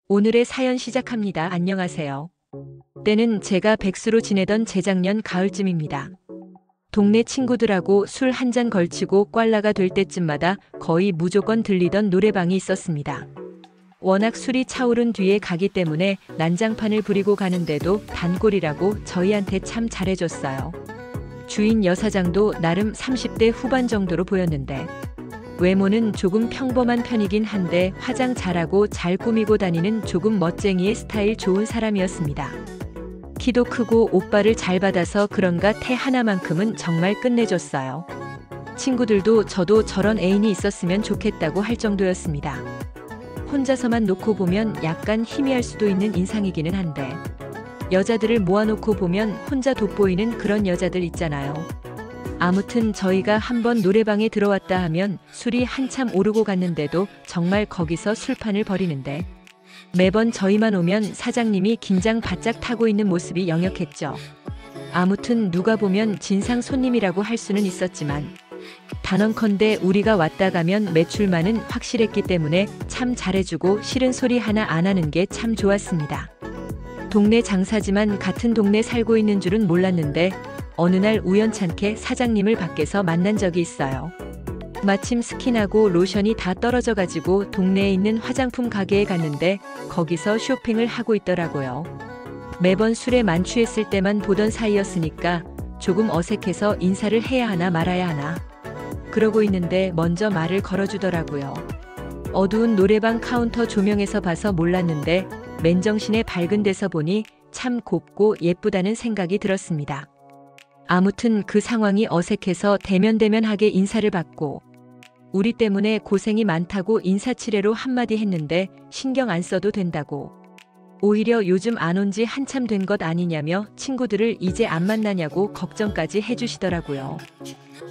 오늘의 사연 시작합니다. 안녕하세요. 때는 제가 백수로 지내던 재작년 가을쯤입니다. 동네 친구들하고 술 한 잔 걸치고 꽐라가 될 때쯤마다 거의 무조건 들리던 노래방이 있었습니다. 워낙 술이 차오른 뒤에 가기 때문에 난장판을 부리고 가는데도 단골이라고 저희한테 참 잘해줬어요. 주인 여사장도 나름 30대 후반 정도로 보였는데 외모는 조금 평범한 편이긴 한데 화장 잘하고 잘 꾸미고 다니는 조금 멋쟁이의 스타일 좋은 사람이었습니다. 키도 크고 오빠를 잘 받아서 그런가 태 하나만큼은 정말 끝내줬어요. 친구들도 저도 저런 애인이 있었으면 좋겠다고 할 정도였습니다. 혼자서만 놓고 보면 약간 희미할 수도 있는 인상이기는 한데 여자들을 모아놓고 보면 혼자 돋보이는 그런 여자들 있잖아요. 아무튼 저희가 한번 노래방에 들어왔다 하면 술이 한참 오르고 갔는데도 정말 거기서 술판을 벌이는데 매번 저희만 오면 사장님이 긴장 바짝 타고 있는 모습이 역력했죠. 아무튼 누가 보면 진상 손님이라고 할 수는 있었지만 단언컨대 우리가 왔다 가면 매출만은 확실했기 때문에 참 잘해주고 싫은 소리 하나 안 하는 게 참 좋았습니다. 동네 장사지만 같은 동네 살고 있는 줄은 몰랐는데 어느 날 우연찮게 사장님을 밖에서 만난 적이 있어요. 마침 스킨하고 로션이 다 떨어져가지고 동네에 있는 화장품 가게에 갔는데 거기서 쇼핑을 하고 있더라고요. 매번 술에 만취했을 때만 보던 사이였으니까 조금 어색해서 인사를 해야 하나 말아야 하나 그러고 있는데 먼저 말을 걸어주더라고요. 어두운 노래방 카운터 조명에서 봐서 몰랐는데 맨정신에 밝은 데서 보니 참 곱고 예쁘다는 생각이 들었습니다. 아무튼 그 상황이 어색해서 대면대면하게 인사를 받고 우리 때문에 고생이 많다고 인사치레로 한마디 했는데 신경 안 써도 된다고 오히려 요즘 안 온 지 한참 된 것 아니냐며 친구들을 이제 안 만나냐고 걱정까지 해주시더라고요.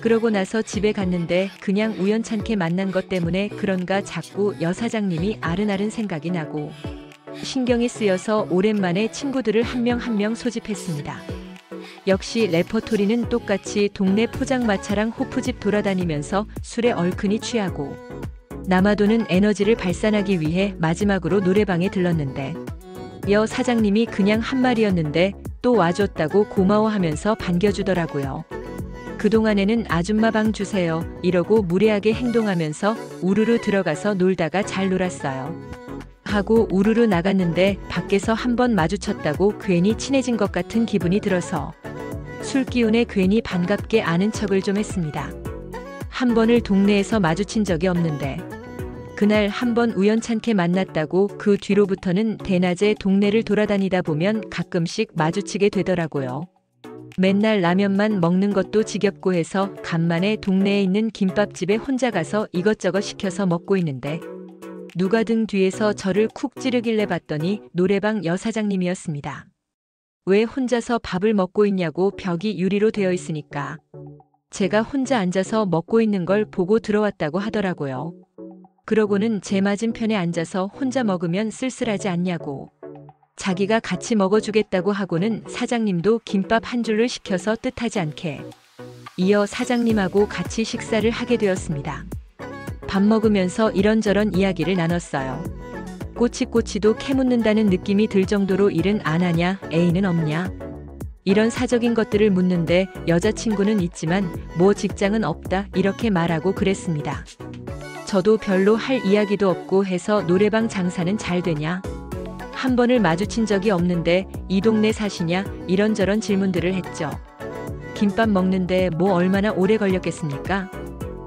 그러고 나서 집에 갔는데 그냥 우연찮게 만난 것 때문에 그런가 자꾸 여사장님이 아른아른 생각이 나고 신경이 쓰여서 오랜만에 친구들을 한 명 한 명 소집했습니다. 역시 레퍼토리는 똑같이 동네 포장마차랑 호프집 돌아다니면서 술에 얼큰이 취하고 남아도는 에너지를 발산하기 위해 마지막으로 노래방에 들렀는데 여 사장님이 그냥 한 말이었는데 또 와줬다고 고마워하면서 반겨주더라고요. 그동안에는 아줌마 방 주세요 이러고 무례하게 행동하면서 우르르 들어가서 놀다가 잘 놀았어요. 하고 우르르 나갔는데 밖에서 한번 마주쳤다고 괜히 친해진 것 같은 기분이 들어서 술 기운에 괜히 반갑게 아는 척을 좀 했습니다. 한 번을 동네에서 마주친 적이 없는데 그날 한번 우연찮게 만났다고 그 뒤로부터는 대낮에 동네를 돌아다니다 보면 가끔씩 마주치게 되더라고요. 맨날 라면만 먹는 것도 지겹고 해서 간만에 동네에 있는 김밥집에 혼자 가서 이것저것 시켜서 먹고 있는데 누가 등 뒤에서 저를 쿡 찌르길래 봤더니 노래방 여사장님이었습니다. 왜 혼자서 밥을 먹고 있냐고 벽이 유리로 되어 있으니까 제가 혼자 앉아서 먹고 있는 걸 보고 들어왔다고 하더라고요. 그러고는 제 맞은편에 앉아서 혼자 먹으면 쓸쓸하지 않냐고 자기가 같이 먹어주겠다고 하고는 사장님도 김밥 한 줄을 시켜서 뜻하지 않게 이어 사장님하고 같이 식사를 하게 되었습니다. 밥 먹으면서 이런저런 이야기를 나눴어요. 꼬치꼬치도 캐묻는다는 느낌이 들 정도로 일은 안 하냐, 애인은 없냐 이런 사적인 것들을 묻는데 여자친구는 있지만 뭐 직장은 없다 이렇게 말하고 그랬습니다. 저도 별로 할 이야기도 없고 해서 노래방 장사는 잘 되냐? 한 번을 마주친 적이 없는데 이 동네 사시냐? 이런저런 질문들을 했죠. 김밥 먹는데 뭐 얼마나 오래 걸렸겠습니까?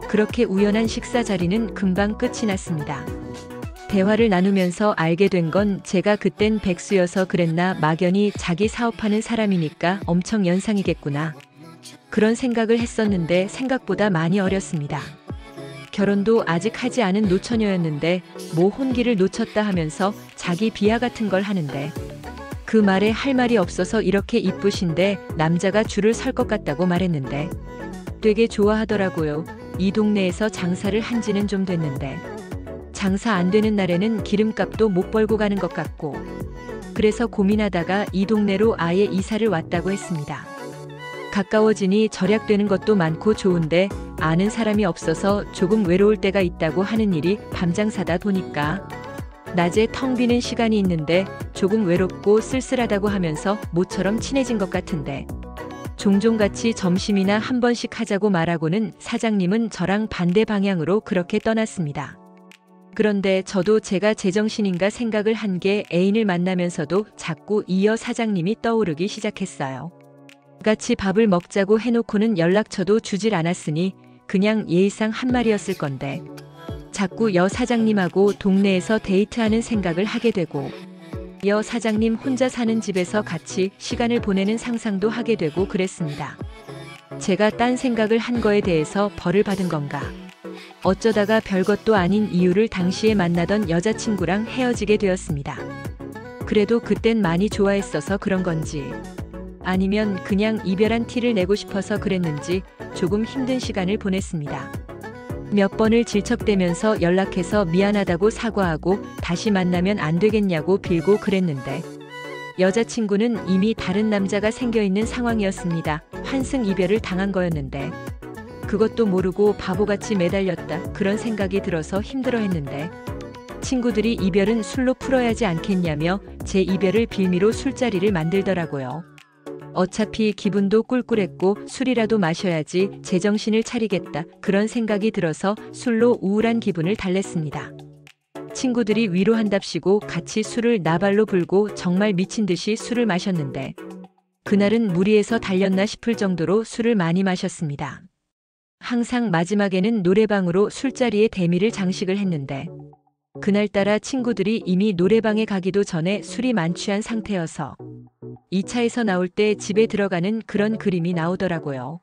그렇게 우연한 식사 자리는 금방 끝이 났습니다. 대화를 나누면서 알게 된 건 제가 그땐 백수여서 그랬나 막연히 자기 사업하는 사람이니까 엄청 연상이겠구나. 그런 생각을 했었는데 생각보다 많이 어렸습니다. 결혼도 아직 하지 않은 노처녀였는데 뭐 혼기를 놓쳤다 하면서 자기 비하 같은 걸 하는데 그 말에 할 말이 없어서 이렇게 이쁘신데 남자가 줄을 설 것 같다고 말했는데 되게 좋아하더라고요. 이 동네에서 장사를 한 지는 좀 됐는데 장사 안 되는 날에는 기름값도 못 벌고 가는 것 같고 그래서 고민하다가 이 동네로 아예 이사를 왔다고 했습니다. 가까워지니 절약되는 것도 많고 좋은데 아는 사람이 없어서 조금 외로울 때가 있다고 하는 일이 밤장사다 보니까 낮에 텅 비는 시간이 있는데 조금 외롭고 쓸쓸하다고 하면서 모처럼 친해진 것 같은데 종종 같이 점심이나 한 번씩 하자고 말하고는 사장님은 저랑 반대 방향으로 그렇게 떠났습니다. 그런데 저도 제가 제정신인가 생각을 한 게 애인을 만나면서도 자꾸 이 여 사장님이 떠오르기 시작했어요. 같이 밥을 먹자고 해놓고는 연락처도 주질 않았으니 그냥 예의상 한 말이었을 건데 자꾸 여 사장님하고 동네에서 데이트하는 생각을 하게 되고 여 사장님 혼자 사는 집에서 같이 시간을 보내는 상상도 하게 되고 그랬습니다. 제가 딴 생각을 한 거에 대해서 벌을 받은 건가? 어쩌다가 별것도 아닌 이유를 당시에 만나던 여자친구랑 헤어지게 되었습니다. 그래도 그땐 많이 좋아했어서 그런 건지 아니면 그냥 이별한 티를 내고 싶어서 그랬는지 조금 힘든 시간을 보냈습니다. 몇 번을 질척대면서 연락해서 미안하다고 사과하고 다시 만나면 안 되겠냐고 빌고 그랬는데 여자친구는 이미 다른 남자가 생겨있는 상황이었습니다. 환승 이별을 당한 거였는데 그것도 모르고 바보같이 매달렸다 그런 생각이 들어서 힘들어했는데 친구들이 이별은 술로 풀어야지 않겠냐며 제 이별을 빌미로 술자리를 만들더라고요. 어차피 기분도 꿀꿀했고 술이라도 마셔야지 제정신을 차리겠다 그런 생각이 들어서 술로 우울한 기분을 달랬습니다. 친구들이 위로한답시고 같이 술을 나발로 불고 정말 미친 듯이 술을 마셨는데 그날은 무리해서 달렸나 싶을 정도로 술을 많이 마셨습니다. 항상 마지막에는 노래방으로 술자리에 대미를 장식을 했는데 그날따라 친구들이 이미 노래방에 가기도 전에 술이 만취한 상태여서 2차에서 나올 때 집에 들어가는 그런 그림이 나오더라고요.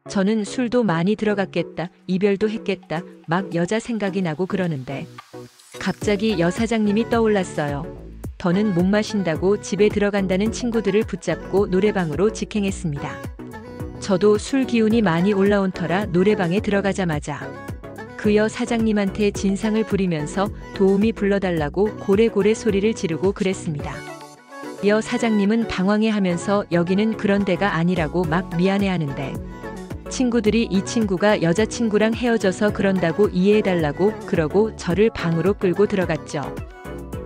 저는 술도 많이 들어갔겠다, 이별도 했겠다, 막 여자 생각이 나고 그러는데 갑자기 여 사장님이 떠올랐어요. 더는 못 마신다고 집에 들어간다는 친구들을 붙잡고 노래방으로 직행했습니다. 저도 술 기운이 많이 올라온 터라 노래방에 들어가자마자 그 여 사장님한테 진상을 부리면서 도우미 불러달라고 고래고래 소리를 지르고 그랬습니다. 여 사장님은 당황해하면서 여기는 그런 데가 아니라고 막 미안해하는데 친구들이 이 친구가 여자친구랑 헤어져서 그런다고 이해해달라고 그러고 저를 방으로 끌고 들어갔죠.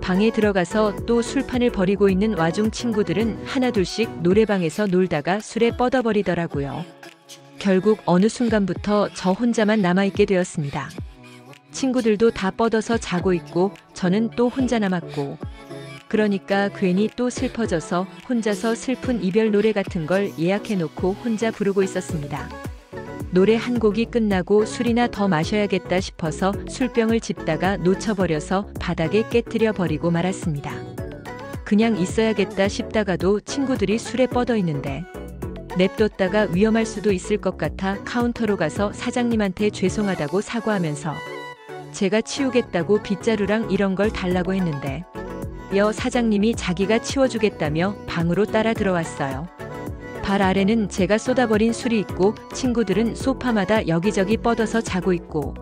방에 들어가서 또 술판을 벌이고 있는 와중 친구들은 하나둘씩 노래방에서 놀다가 술에 뻗어버리더라고요. 결국 어느 순간부터 저 혼자만 남아있게 되었습니다. 친구들도 다 뻗어서 자고 있고 저는 또 혼자 남았고 그러니까 괜히 또 슬퍼져서 혼자서 슬픈 이별 노래 같은 걸 예약해놓고 혼자 부르고 있었습니다. 노래 한 곡이 끝나고 술이나 더 마셔야겠다 싶어서 술병을 짚다가 놓쳐버려서 바닥에 깨트려 버리고 말았습니다. 그냥 있어야겠다 싶다가도 친구들이 술에 뻗어 있는데 냅뒀다가 위험할 수도 있을 것 같아 카운터로 가서 사장님한테 죄송하다고 사과하면서 제가 치우겠다고 빗자루랑 이런 걸 달라고 했는데 여 사장님이 자기가 치워주겠다며 방으로 따라 들어왔어요. 발 아래는 제가 쏟아버린 술이 있고 친구들은 소파마다 여기저기 뻗어서 자고 있고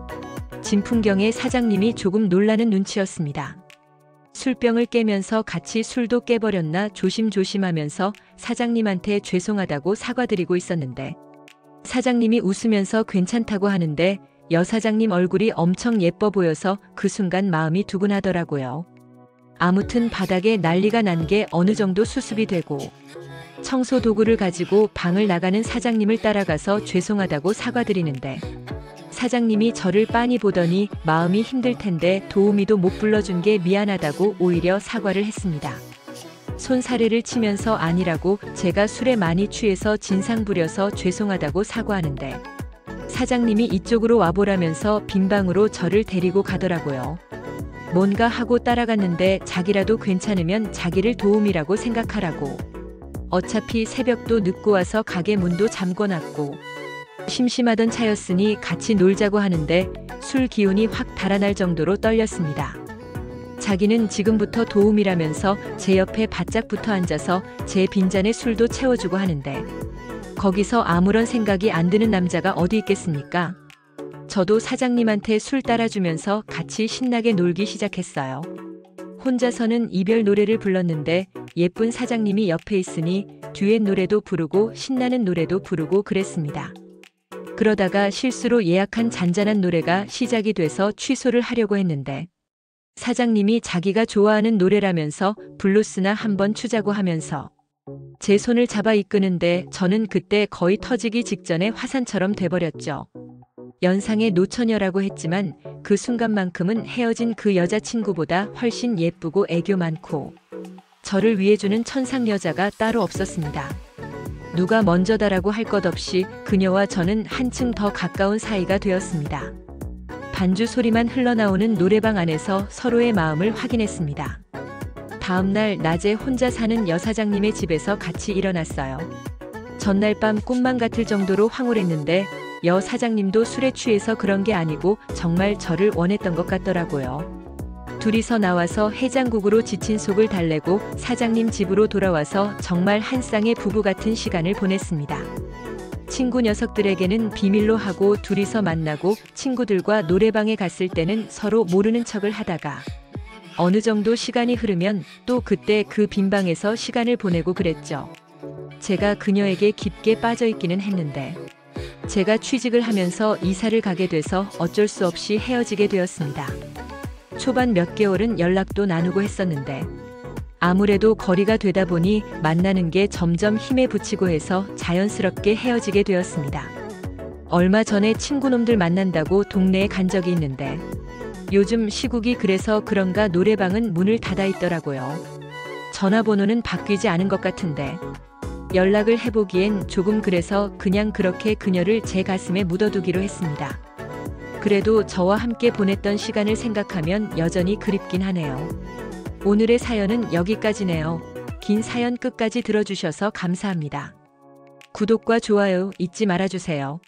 진풍경에 사장님이 조금 놀라는 눈치였습니다. 술병을 깨면서 같이 술도 깨버렸나 조심조심하면서 사장님한테 죄송하다고 사과드리고 있었는데 사장님이 웃으면서 괜찮다고 하는데 여 사장님 얼굴이 엄청 예뻐 보여서 그 순간 마음이 두근하더라고요. 아무튼 바닥에 난리가 난 게 어느 정도 수습이 되고 청소 도구를 가지고 방을 나가는 사장님을 따라가서 죄송하다고 사과드리는데 사장님이 저를 빤히 보더니 마음이 힘들 텐데 도우미도 못 불러준 게 미안하다고 오히려 사과를 했습니다. 손사래를 치면서 아니라고 제가 술에 많이 취해서 진상 부려서 죄송하다고 사과하는데 사장님이 이쪽으로 와보라면서 빈 방으로 저를 데리고 가더라고요. 뭔가 하고 따라갔는데 자기라도 괜찮으면 자기를 도움이라고 생각하라고. 어차피 새벽도 늦고 와서 가게 문도 잠궈놨고 심심하던 차였으니 같이 놀자고 하는데 술 기운이 확 달아날 정도로 떨렸습니다. 자기는 지금부터 도움이라면서 제 옆에 바짝 붙어 앉아서 제 빈잔에 술도 채워주고 하는데 거기서 아무런 생각이 안 드는 남자가 어디 있겠습니까? 저도 사장님한테 술 따라주면서 같이 신나게 놀기 시작했어요. 혼자서는 이별 노래를 불렀는데 예쁜 사장님이 옆에 있으니 듀엣 노래도 부르고 신나는 노래도 부르고 그랬습니다. 그러다가 실수로 예약한 잔잔한 노래가 시작이 돼서 취소를 하려고 했는데 사장님이 자기가 좋아하는 노래라면서 블루스나 한번 추자고 하면서 제 손을 잡아 이끄는데 저는 그때 거의 터지기 직전에 화산처럼 돼버렸죠. 연상의 노처녀라고 했지만 그 순간만큼은 헤어진 그 여자친구보다 훨씬 예쁘고 애교 많고 저를 위해주는 천상 여자가 따로 없었습니다. 누가 먼저다라고 할 것 없이 그녀와 저는 한층 더 가까운 사이가 되었습니다. 반주 소리만 흘러나오는 노래방 안에서 서로의 마음을 확인했습니다. 다음 날 낮에 혼자 사는 여사장님의 집에서 같이 일어났어요. 전날 밤 꿈만 같을 정도로 황홀했는데 여사장님도 술에 취해서 그런 게 아니고 정말 저를 원했던 것 같더라고요. 둘이서 나와서 해장국으로 지친 속을 달래고 사장님 집으로 돌아와서 정말 한 쌍의 부부 같은 시간을 보냈습니다. 친구 녀석들에게는 비밀로 하고 둘이서 만나고 친구들과 노래방에 갔을 때는 서로 모르는 척을 하다가 어느 정도 시간이 흐르면 또 그때 그 빈방에서 시간을 보내고 그랬죠. 제가 그녀에게 깊게 빠져 있기는 했는데 제가 취직을 하면서 이사를 가게 돼서 어쩔 수 없이 헤어지게 되었습니다. 초반 몇 개월은 연락도 나누고 했었는데 아무래도 거리가 되다 보니 만나는 게 점점 힘에 부치고 해서 자연스럽게 헤어지게 되었습니다. 얼마 전에 친구놈들 만난다고 동네에 간 적이 있는데 요즘 시국이 그래서 그런가 노래방은 문을 닫아 있더라고요. 전화번호는 바뀌지 않은 것 같은데 연락을 해보기엔 조금 그래서 그냥 그렇게 그녀를 제 가슴에 묻어두기로 했습니다. 그래도 저와 함께 보냈던 시간을 생각하면 여전히 그립긴 하네요. 오늘의 사연은 여기까지네요. 긴 사연 끝까지 들어주셔서 감사합니다. 구독과 좋아요 잊지 말아주세요.